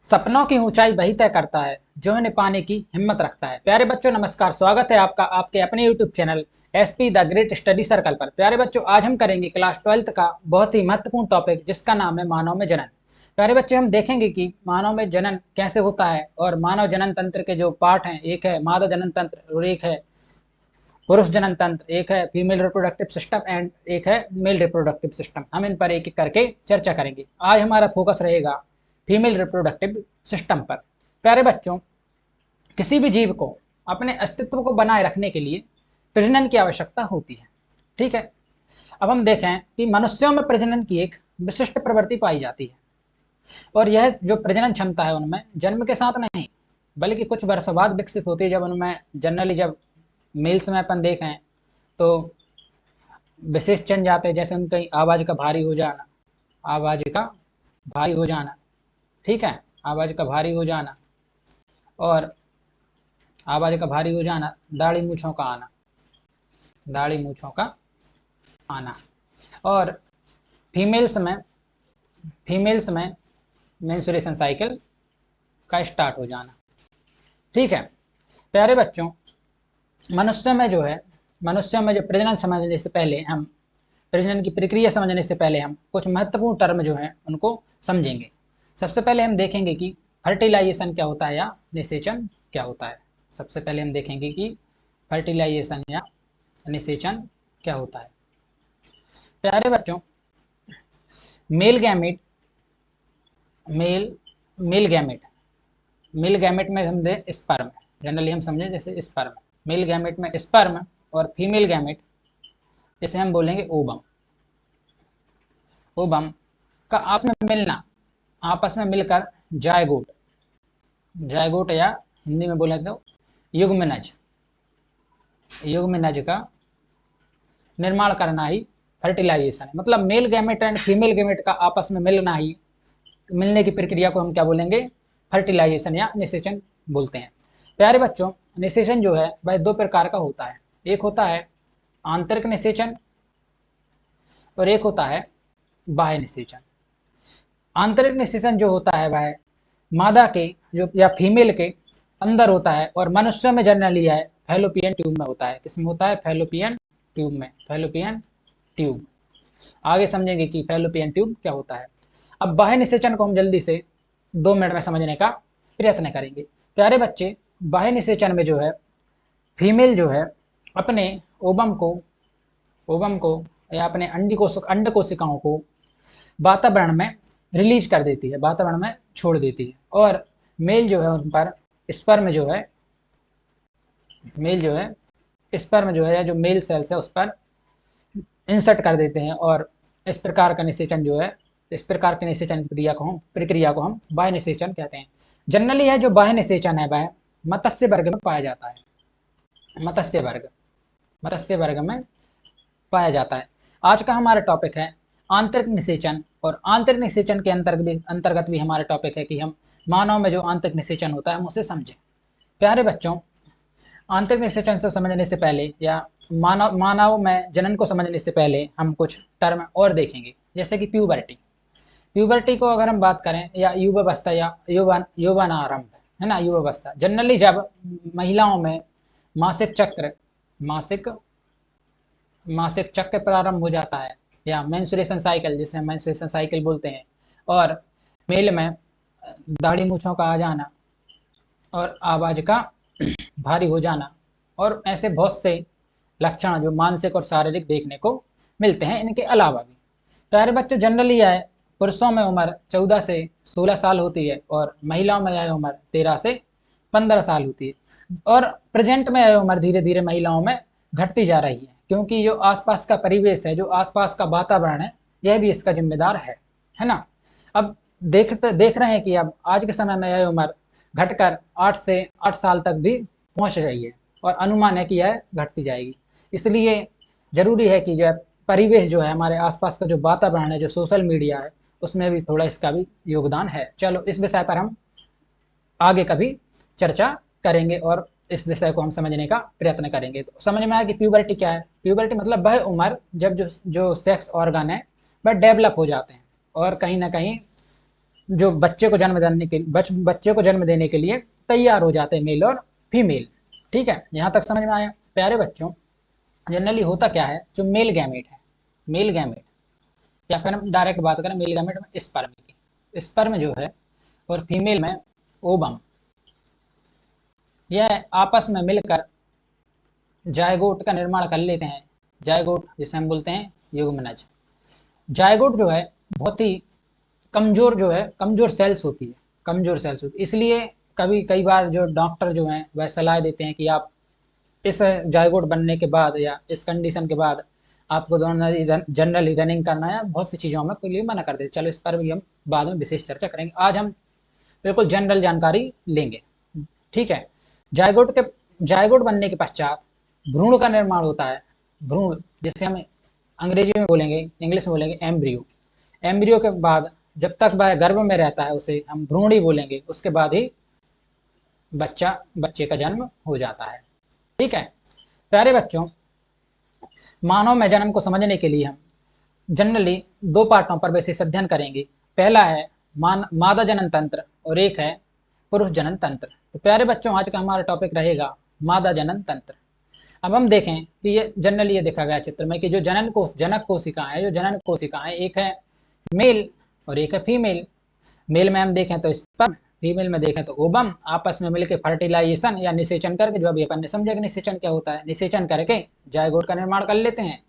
सपनों की ऊंचाई वही तय करता है जो इन्हें पाने की हिम्मत रखता है। प्यारे बच्चों, नमस्कार। स्वागत है आपका आपके अपने YouTube channel SP the great study circle पर। प्यारे बच्चों, आज हम करेंगे क्लास 12th का बहुत ही महत्वपूर्ण टॉपिक, जिसका नाम है मानव में जनन। प्यारे बच्चे, हम देखेंगे कि मानव में जनन कैसे होता है और मानव जनन तंत्र के जो पार्ट हैं, एक है मादा जनन तंत्र और एक है पुरुष जनन तंत्र, एक है फीमेल रिप्रोडक्टिव सिस्टम एंड एक है मेल रिप्रोडक्टिव सिस्टम। हम इन पर एक एक करके चर्चा करेंगे। आज हमारा फोकस रहेगा फीमेल रिप्रोडक्टिव सिस्टम पर। प्यारे बच्चों, किसी भी जीव को अपने अस्तित्व को बनाए रखने के लिए प्रजनन की आवश्यकता होती है। ठीक है। अब हम देखें कि मनुष्यों में प्रजनन की एक विशिष्ट प्रवृत्ति पाई जाती है और यह जो प्रजनन क्षमता है उनमें जन्म के साथ नहीं बल्कि कुछ वर्षों बाद विकसित होती है। जब उनमें जनरली जब मेल्स में अपन देखें तो विशेष चेंज आते हैं, जैसे उनकी आवाज़ का भारी हो जाना, आवाज़ का भारी हो जाना, ठीक है, आवाज़ का भारी हो जाना और आवाज़ का भारी हो जाना, दाढ़ी मूछों का आना, दाढ़ी मूछों का आना और फीमेल्स में मेंस्ट्रुएशन साइकिल का स्टार्ट हो जाना। ठीक है। प्यारे बच्चों, मनुष्य में जो प्रजनन समझने से पहले हम प्रजनन की प्रक्रिया समझने से पहले हम कुछ महत्वपूर्ण टर्म जो हैं उनको समझेंगे। सबसे पहले हम देखेंगे कि फर्टिलाइजेशन क्या होता है या निषेचन क्या होता है। सबसे पहले हम देखेंगे कि फर्टिलाइजेशन या निषेचन क्या होता है। प्यारे बच्चों, male gamete male male gamete male gamete में हम दे स्पर्म, जनरली हम समझें जैसे स्पर्म, मेल गैमेट में स्पर्म और फीमेल गैमेट जैसे हम बोलेंगे ओबम। ओबम का आपस में मिलना, आपस में मिलकर जायगोट, जायगोट या हिंदी में बोले तो युग्मनज, युग्मनज का निर्माण करना ही फर्टिलाइजेशन है। मतलब male gamete and female gamete का आपस में मिलने की प्रक्रिया को हम क्या बोलेंगे? फर्टिलाइजेशन या निषेचन बोलते हैं। प्यारे बच्चों, निषेचन जो है वह दो प्रकार का होता है। एक होता है आंतरिक निषेचन और एक होता है बाह्य निषेचन। आंतरिक निषेचन जो होता है वह मादा के जो या फीमेल के अंदर होता है और मनुष्य में जनरली है फैलोपियन ट्यूब में होता है। किसमें होता है? फैलोपियन ट्यूब में, फैलोपियन ट्यूब। आगे समझेंगे कि फैलोपियन ट्यूब क्या होता है। अब बाह्य निषेचन को हम जल्दी से 2 मिनट में समझने का प्रयत्न करेंगे। प्यारे बच्चे, बाह्य निषेचन में जो है फीमेल जो है अपने ओबम को या अपने अंड कोशिकाओं को वातावरण में रिलीज कर देती है, वातावरण में छोड़ देती है और मेल जो है उन पर स्पर्म जो है या जो मेल सेल्स है उस पर इंसर्ट कर देते हैं और इस प्रकार का निषेचन जो है, इस प्रकार के निषेचन प्रक्रिया को हम बाह्य निषेचन कहते हैं। जनरली है जो बाह्य निषेचन है वह मत्स्य वर्ग में पाया जाता है, मत्स्य वर्ग में पाया जाता है। आज का हमारा टॉपिक है आंतरिक निषेचन और आंतरिक निषेचन के अंतर्गत भी हमारा टॉपिक है कि हम मानव में जो आंतरिक निषेचन होता है हम उसे समझें। प्यारे बच्चों, आंतरिक निषेचन से समझने से पहले या मानव में जनन को समझने से पहले हम कुछ टर्म और देखेंगे, जैसे कि प्यूबर्टी को अगर हम बात करें या युवावस्था या यौवनारंभ है ना, युवावस्था। जनरली जब महिलाओं में मासिक चक्र प्रारंभ हो जाता है या मेंस्ट्रुएशन साइकिल, जिसे हम मेंस्ट्रुएशन साइकिल बोलते हैं, और मेल में दाढ़ी मूछों का आ जाना और आवाज़ का भारी हो जाना और ऐसे बहुत से लक्षण जो मानसिक और शारीरिक देखने को मिलते हैं। इनके अलावा भी प्यारे बच्चों, जनरली यह पुरुषों में उम्र 14 से 16 साल होती है और महिलाओं में यह उम्र 13 से 15 साल होती है और प्रेजेंट में यह उम्र धीरे धीरे महिलाओं में घटती जा रही है, क्योंकि जो आसपास का परिवेश है, जो आसपास का वातावरण है, यह भी इसका जिम्मेदार है ना। अब देख रहे हैं कि अब आज के समय में यह उम्र घटकर 8 साल तक भी पहुंच रही है और अनुमान है कि यह घटती जाएगी। इसलिए जरूरी है कि जो परिवेश जो है, हमारे आसपास का जो वातावरण है, जो सोशल मीडिया है, उसमें भी थोड़ा इसका भी योगदान है। चलो, इस विषय पर हम आगे कभी चर्चा करेंगे और इस विषय को हम समझने का प्रयत्न करेंगे। तो समझ में आया कि प्यूबर्टी क्या है। प्यूबर्टी मतलब वह उम्र जब जो सेक्स ऑर्गन है वह डेवलप हो जाते हैं और कहीं ना कहीं जो बच्चे को जन्म देने के लिए तैयार हो जाते हैं, मेल और फीमेल। ठीक है, यहाँ तक समझ में आया। प्यारे बच्चों, जनरली होता क्या है, जो मेल गैमेट है, मेल गैमेट, या फिर हम डायरेक्ट बात करें मेल गैमेट में स्पर्म की, स्पर्म जो है और फीमेल में ओवम, यह आपस में मिलकर जायगोट का निर्माण कर लेते हैं। जायगोट जिसे हम बोलते हैं युग्मनज। जायगोट जो है बहुत ही कमजोर, जो है कमजोर सेल्स होती है, कमजोर सेल्स होती है। इसलिए कई बार जो डॉक्टर जो हैं वह सलाह देते हैं कि आप इस जायगोट बनने के बाद या इस कंडीशन के बाद आपको दोनों जनरली रनिंग करना है, बहुत सी चीज़ों में के लिए मना कर देते। चलो इस पर भी हम बाद में विशेष चर्चा करेंगे। आज हम बिल्कुल जनरल जानकारी लेंगे। ठीक है, जायगोट बनने के पश्चात भ्रूण का निर्माण होता है। भ्रूण जिसे हम अंग्रेजी में बोलेंगे, इंग्लिश में बोलेंगे एम्ब्रियो। एम्ब्रियो के बाद जब तक वह गर्भ में रहता है उसे हम भ्रूण ही बोलेंगे, उसके बाद ही बच्चे का जन्म हो जाता है। ठीक है प्यारे बच्चों, मानव में जन्म को समझने के लिए हम जनरली दो पार्टों पर विशेष अध्ययन करेंगे। पहला है मादा जनन तंत्र और एक है पुरुष जनन तंत्र। तो प्यारे बच्चों, आज का हमारा टॉपिक रहेगा मादा जनन तंत्र। अब हम देखें कि ये जनरली ये देखा गया चित्र में कि जो जनक कोशिकाएं हैं, जो जनन कोशिकाएं, एक है मेल और एक है फीमेल। मेल में हम देखें तो स्पर्म, फीमेल में देखें तो ओवम, आपस में मिलकर फर्टिलाइजेशन या निषेचन करके, जो अभी अपन ने समझा कि निषेचन क्या होता है, निषेचन करके जायगोट का निर्माण कर लेते हैं।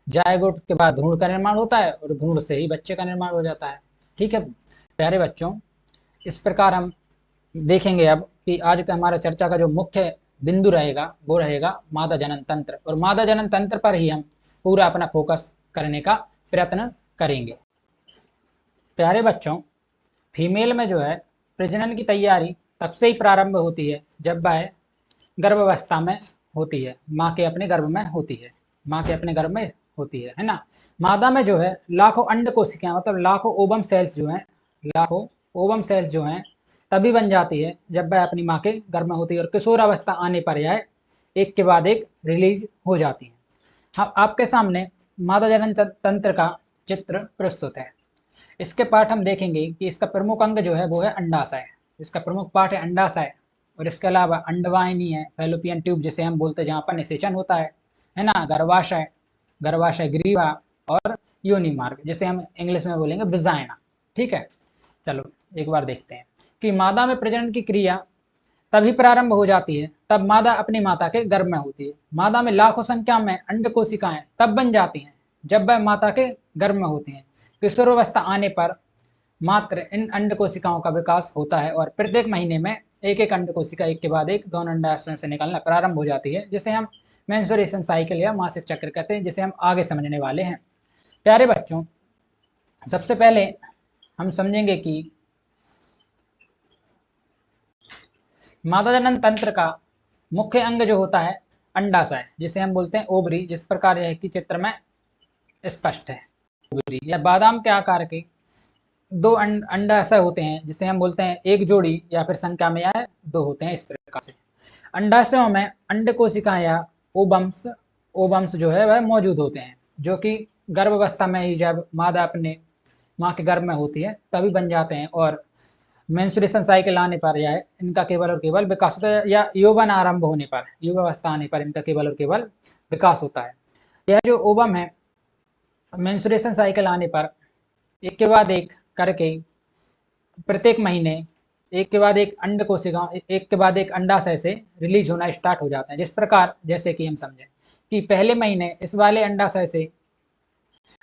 जायगोट के बाद भ्रूण का निर्माण होता है और भ्रूण से ही बच्चे का निर्माण हो जाता है। ठीक है प्यारे बच्चों, इस प्रकार हम देखेंगे अब कि आज का हमारा चर्चा का जो मुख्य बिंदु रहेगा वो रहेगा मादा जनन तंत्र, और मादा जनन तंत्र पर ही हम पूरा अपना फोकस करने का प्रयत्न करेंगे। प्यारे बच्चों, फीमेल में जो है प्रजनन की तैयारी तब से ही प्रारंभ होती है जब वह गर्भावस्था में होती है, माँ के अपने गर्भ में होती है, माँ के अपने गर्भ में होती है ना। मादा में जो है लाखों अंड कोशिकाएं, मतलब लाखों ओवम सेल्स जो हैं, लाखों ओवम सेल्स जो हैं तभी बन जाती है जब वह अपनी माँ के गर्भ में होती है, और किशोरावस्था आने पर यह एक के बाद एक रिलीज हो जाती है। हाँ, आपके सामने मादा जनन तंत्र का चित्र प्रस्तुत है। इसके पार्ट हम देखेंगे कि इसका प्रमुख अंग जो है वो है अंडाशय। इसका प्रमुख पार्ट है अंडाशय, और इसके अलावा अंडवाहिनी है, फैलोपियन ट्यूब जिसे हम बोलते हैं, जहाँ पर निषेचन होता है ना, गर्भाशय, गर्भाशय ग्रीवा, और योनि मार्ग जिसे हम इंग्लिश में बोलेंगे विजाइना। ठीक है, चलो एक बार देखते हैं कि मादा में प्रजनन की क्रिया तभी प्रारंभ हो जाती है तब मादा अपनी माता के गर्भ में होती है। मादा में लाखों संख्या में अंड कोशिकाएं तब बन जाती हैं जब वह माता के गर्भ में होती हैं। किशोरावस्था आने पर मात्र इन अंड कोशिकाओं का विकास होता है और प्रत्येक महीने में एक एक अंड कोशिका एक के बाद एक दोनों अंडाशयों से निकलना प्रारंभ हो जाती है, जिसे हम मेंस्ट्रुएशन साइकिल या मासिक चक्र कहते हैं, जिसे हम आगे समझने वाले हैं। प्यारे बच्चों, सबसे पहले हम समझेंगे कि मादा जनन तंत्र का मुख्य अंग जो होता है अंडाशय, जिसे हम बोलते हैं ओवरी, जिस प्रकार यह की चित्र में स्पष्ट है। ओवरी या बादाम के आकार के दो अंडाशय होते हैं, जिसे हम बोलते हैं एक जोड़ी या फिर संख्या में या दो होते हैं। इस प्रकार से अंडाशयों में अंड कोशिकाएं या ओवम्स ओवम्स जो है वह मौजूद होते हैं, जो कि गर्भावस्था में ही जब मादा अपने माँ के गर्भ में होती है तभी बन जाते हैं, और मेंस्ट्रुएशन साइकिल आने पर या इनका केवल और केवल विकास होता है, या यौवन आरंभ होने पर, युवावस्था आने पर इनका केवल और केवल विकास होता है। यह जो ओवम है मेंस्ट्रुएशन साइकिल आने पर एक के बाद एक करके प्रत्येक महीने एक के बाद एक अंड कोशिका, एक के बाद एक अंडाशय से रिलीज होना स्टार्ट हो जाते हैं। जिस प्रकार जैसे कि हम समझें कि पहले महीने इस वाले अंडाशय से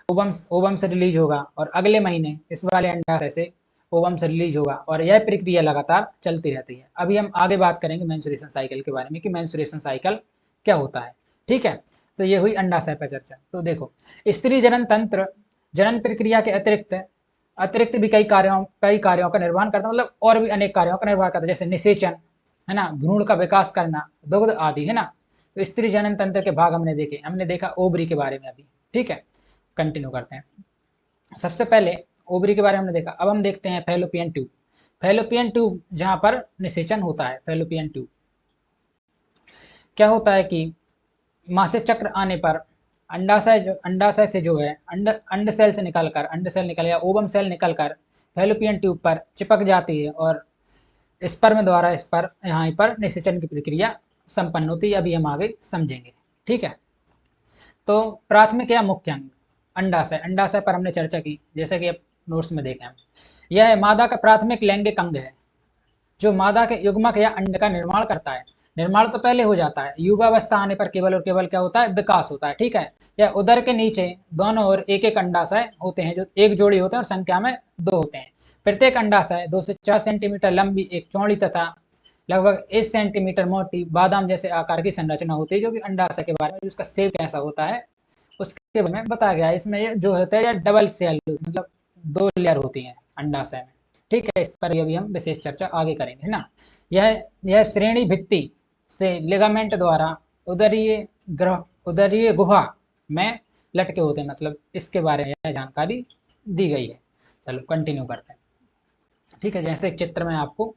ओवम से रिलीज होगा और अगले महीने इस वाले अंडाशय से ओवम से रिलीज होगा, और यह प्रक्रिया लगातार चलती रहती है। अभी हम आगे बात करेंगे मेंस्ट्रुएशन साइकिल के बारे में कि मेंस्ट्रुएशन साइकिल क्या होता है। ठीक है, तो ये हुई अंडाशय पर चर्चा। तो देखो, स्त्री जनन तंत्र जनन प्रक्रिया के अतिरिक्त भी कई कार्यों का निर्वहन करता है, मतलब और भी अनेक कार्यों का निर्वहन करता है, जैसे निषेचन है ना, भ्रूण का विकास करना, दुग्ध आदि है ना। तो स्त्री जनन तंत्र के भाग हमने देखा ओवरी के बारे में अभी। ठीक है, कंटिन्यू करते हैं। सबसे पहले ओवरी के बारे में हमने देखा, अब हम देखते हैं फैलोपियन ट्यूब। फैलोपियन ट्यूब जहां पर निषेचन होता है, फैलोपियन ट्यूब क्या होता है कि मासिक चक्र आने पर अंडाशय से जो है अंड सेल से निकलकर अंड सेल निकल या ओवम सेल निकलकर फैलोपियन ट्यूब पर चिपक जाती है और स्पर्म द्वारा इस पर यहाँ पर निषेचन की प्रक्रिया संपन्न होती है। अभी हम आगे समझेंगे। ठीक है, तो प्राथमिक या मुख्य अंग अंडाशय पर हमने चर्चा की, जैसे कि अब नोट्स में देखें हम। यह मादा का प्राथमिक लैंगिक अंग है जो मादा के युग्मक या अंड का निर्माण करता है। निर्माण तो पहले हो जाता है, युवावस्था आने पर केवल और केवल क्या होता है, विकास होता है। ठीक है, यह उदर के नीचे दोनों ओर एक एक अंडाशय होते हैं, जो एक जोड़ी होते हैं और संख्या में 2 होते हैं। प्रत्येक अंडाशय 2 से 4 सेंटीमीटर लंबी एक चौड़ी तथा लगभग 1 सेंटीमीटर मोटी बादाम जैसे आकार की संरचना होती है, जो कि अंडाशय के बारे में उसका शेप कैसा होता है उसके बारे में बताया गया है। इसमें ये जो होता है डबल सेल, मतलब 2 लेयर होती हैं अंडाशय में। ठीक है, इस पर भी हम विशेष चर्चा आगे करेंगे, है ना। यह श्रेणी भित्ति से लिगामेंट द्वारा उदरीय गुहा में लटके होते हैं, मतलब इसके बारे में जानकारी दी गई है। चलो कंटिन्यू करते हैं। ठीक है, जैसे एक चित्र में आपको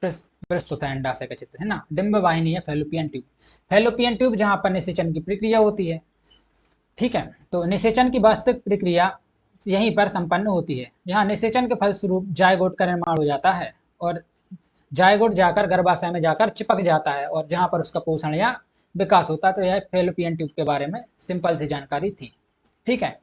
प्रस्तुत है अंडाशय का चित्र, है ना। डिंब वाहिनी है फैलोपियन ट्यूब जहां पर निषेचन की प्रक्रिया होती है। ठीक है, तो निषेचन की वास्तविक प्रक्रिया यहीं पर संपन्न होती है। यहाँ निषेचन के फलस्वरूप जायगोट का निर्माण हो जाता है और जायगोट जाकर गर्भाशय में जाकर चिपक जाता है और जहाँ पर उसका पोषण या विकास होता है। तो यह फैलोपियन ट्यूब के बारे में सिंपल सी जानकारी थी। ठीक है,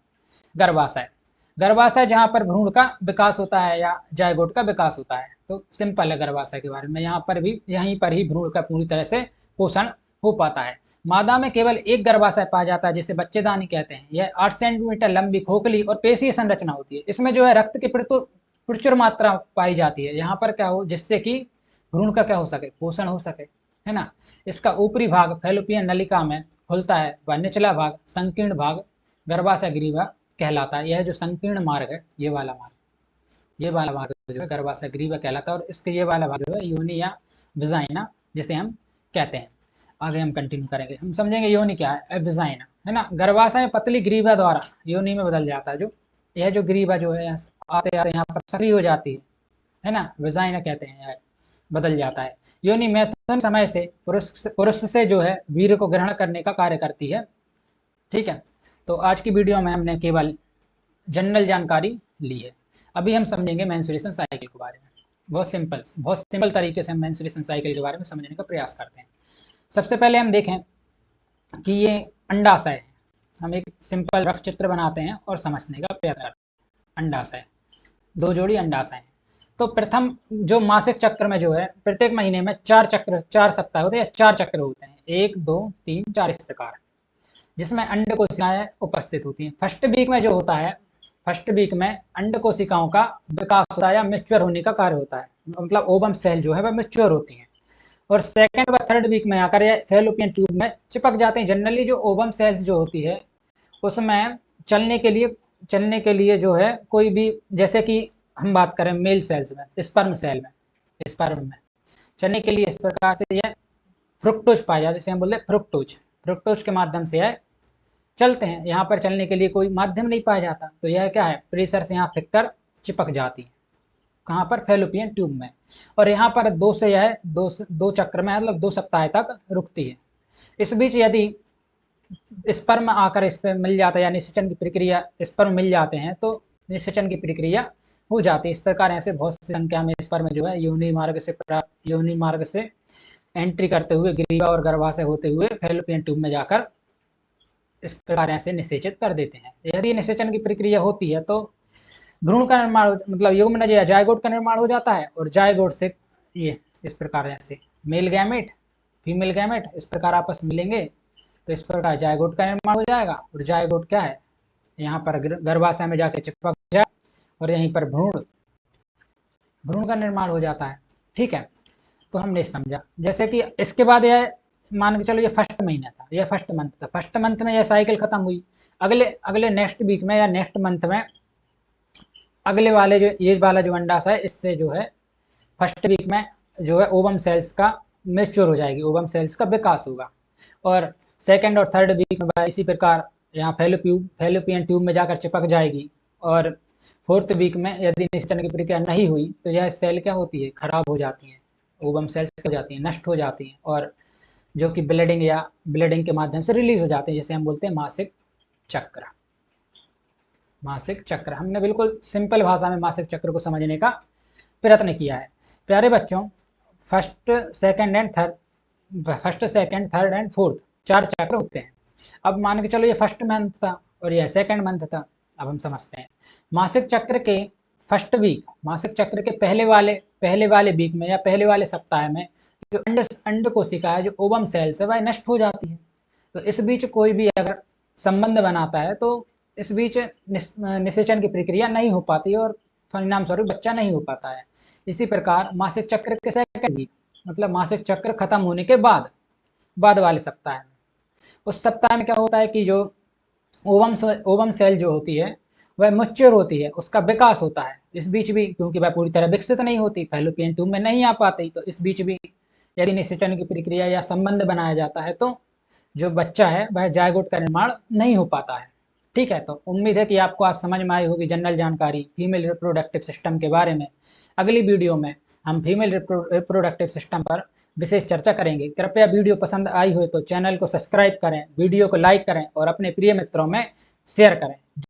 गर्भाशय जहाँ पर भ्रूण का विकास होता है या जायगोट का विकास होता है, तो सिंपल है गर्भाशय के बारे में। यहीं पर ही भ्रूण का पूरी तरह से पोषण हो पाता है। मादा में केवल एक गर्भाशय पाया जाता है जिसे बच्चेदानी कहते हैं। यह 8 सेंटीमीटर लंबी खोखली और पेशीय संरचना होती है। इसमें जो है रक्त की प्रचुर मात्रा पाई जाती है, यहाँ पर क्या हो, जिससे कि भ्रूण का क्या हो सके, पोषण हो सके, है ना। इसका ऊपरी भाग फैलोपियन नलिका में खुलता है व निचला भाग संकीर्ण भाग गर्भाशय ग्रीवा कहलाता है। यह जो संकीर्ण मार्ग है, ये वाला मार्ग जो है गर्भाशय ग्रीवा कहलाता है और इसके ये वाला भाग जो है योनि या विजाइना जिसे हम कहते हैं। आगे हम कंटिन्यू करेंगे, हम समझेंगे योनि क्या है, विजाइना, है ना। गर्भाशय में पतली ग्रीवा द्वारा योनि में बदल जाता है। यह जो ग्रीवा जो है आते आते यहाँ पर सक्रिय हो जाती है ना, विजाइना कहते हैं, यह बदल जाता है। योनि मैथुन समय से पुरुष से जो है वीर्य को ग्रहण करने का कार्य करती है। ठीक है, तो आज की वीडियो में हमने केवल जनरल जानकारी ली है। अभी हम समझेंगे मेंस्ट्रुएशन साइकिल के बारे में। बहुत सिंपल तरीके से हम मेंस्ट्रुएशन साइकिल के बारे में समझने का प्रयास करते हैं। सबसे पहले हम देखें कि ये अंडाशय है। हम एक सिंपल रफ चित्र बनाते हैं और समझने का प्रयास करते हैं। अंडाशय, 2 जोड़ी अंडाशय हैं। तो प्रथम जो मासिक चक्र में जो है प्रत्येक महीने में 4 सप्ताह होते हैं, 4 चक्र होते हैं, 1 2 3 4 इस प्रकार, जिसमें अंड कोशिकाएं उपस्थित होती हैं। फर्स्ट वीक में जो होता है, फर्स्ट वीक में अंड कोशिकाओं का विकास होता है या मैच्योर होने का कार्य होता है, मतलब ओवम सेल जो है वह मैच्योर होती हैं और सेकंड व थर्ड वीक में आकर ये फैलोपियन ट्यूब में चिपक जाते हैं। जनरली जो ओवम सेल्स जो होती है उसमें चलने के लिए जो है कोई भी, जैसे कि हम बात करें मेल सेल्स में, स्पर्म में चलने के लिए इस प्रकार से यह फ्रुक्टोज पाया जाता है, जिसे हम बोलते हैं फ्रुक्टोज के माध्यम से यह चलते हैं। यहाँ पर चलने के लिए कोई माध्यम नहीं पाया जाता, तो यह क्या है, प्रेशर से यहाँ फिक कर चिपक जाती है। कहाँ पर, फैलोपियन ट्यूब में। और यहाँ पर 2 चक्र में मतलब 2 सप्ताह तक रुकती है। इस बीच यदि स्पर्म आकर इस पर मिल जाता है या निषेचन की प्रक्रिया स्पर्म मिल जाते हैं तो निषेचन की प्रक्रिया हो जाती है। इस प्रकार ऐसे बहुत सी संख्या में स्पर्म जो है योनि मार्ग से एंट्री करते हुए ग्रीवा और गर्भाशय होते हुए फैलोपियन ट्यूब में जाकर इस प्रकार ऐसे निषेचित कर देते हैं। यदि निषेचन की प्रक्रिया होती है तो भ्रूण का निर्माण, मतलब युग्मनज या जायगोट का निर्माण हो जाता है और जायगोट से ये इस प्रकार ऐसे मेल गैमेट फीमेल गैमेट इस प्रकार आपस में मिलेंगे, तो इस प्रकार जायगोट का निर्माण हो जाएगा। और जायगोट क्या है, यहाँ पर गर्भाशय में जाके चिपक जाए और यहीं पर भ्रूण का निर्माण हो जाता है। ठीक है, तो हमने समझा। जैसे कि इसके बाद यह मान के चलो ये फर्स्ट महीना था, यह फर्स्ट मंथ था। फर्स्ट मंथ में यह साइकिल खत्म हुई। अगले नेक्स्ट वीक में या नेक्स्ट मंथ में अगले वाले ये वाला जो अंडाशय है इससे जो है फर्स्ट वीक में जो है ओवम सेल्स का मैच्योर हो जाएगी, ओवम सेल्स का विकास होगा। और सेकंड और थर्ड वीक में इसी प्रकार यहाँ फैलोपियन ट्यूब में जाकर चिपक जाएगी। और फोर्थ वीक में यदि निषेचन की प्रक्रिया नहीं हुई तो यह सेल क्या होती है, खराब हो जाती है, ओवम सेल्स हो जाती हैं, नष्ट हो जाती हैं और जो कि ब्लीडिंग या ब्लीडिंग के माध्यम से रिलीज हो जाते हैं, जिसे हम बोलते हैं मासिक चक्र। मासिक चक्र हमने बिल्कुल सिंपल भाषा में मासिक चक्र को समझने का प्रयत्न किया है। प्यारे बच्चों, first second third and fourth 4 चक्र होते हैं। अब मान के चलो ये फर्स्ट मंथ था और यह सेकंड मंथ था। अब हम समझते हैं मासिक चक्र के फर्स्ट वीक, मासिक चक्र के पहले वाले वीक में या पहले वाले सप्ताह में जो अंड कोशिका है, जो ओवम सेल्स है, वह नष्ट हो जाती है। तो इस बीच कोई भी अगर संबंध बनाता है तो इस बीच निषेचन की प्रक्रिया नहीं हो पाती और परिणाम स्वरूप बच्चा नहीं हो पाता है। इसी प्रकार मासिक चक्र के सेकंड वीक, मतलब मासिक चक्र खत्म होने के बाद वाले सप्ताह में, उस सप्ताह में क्या होता है कि जो ओवम सेल जो होती है वह मैच्योर होती है, उसका विकास होता है। इस बीच भी क्योंकि वह पूरी तरह विकसित नहीं होती, फैलोपियन ट्यूब में नहीं आ पाती, तो इस बीच भी यदि निषेचन की प्रक्रिया या संबंध बनाया जाता है तो जो बच्चा है वह जायगोट का निर्माण नहीं हो पाता है। ठीक है, तो उम्मीद है कि आपको आज समझ में आई होगी जनरल जानकारी फीमेल रिप्रोडक्टिव सिस्टम के बारे में। अगली वीडियो में हम फीमेल रिप्रोडक्टिव सिस्टम पर विशेष चर्चा करेंगे। कृपया वीडियो पसंद आई हो तो चैनल को सब्सक्राइब करें, वीडियो को लाइक करें और अपने प्रिय मित्रों में शेयर करें।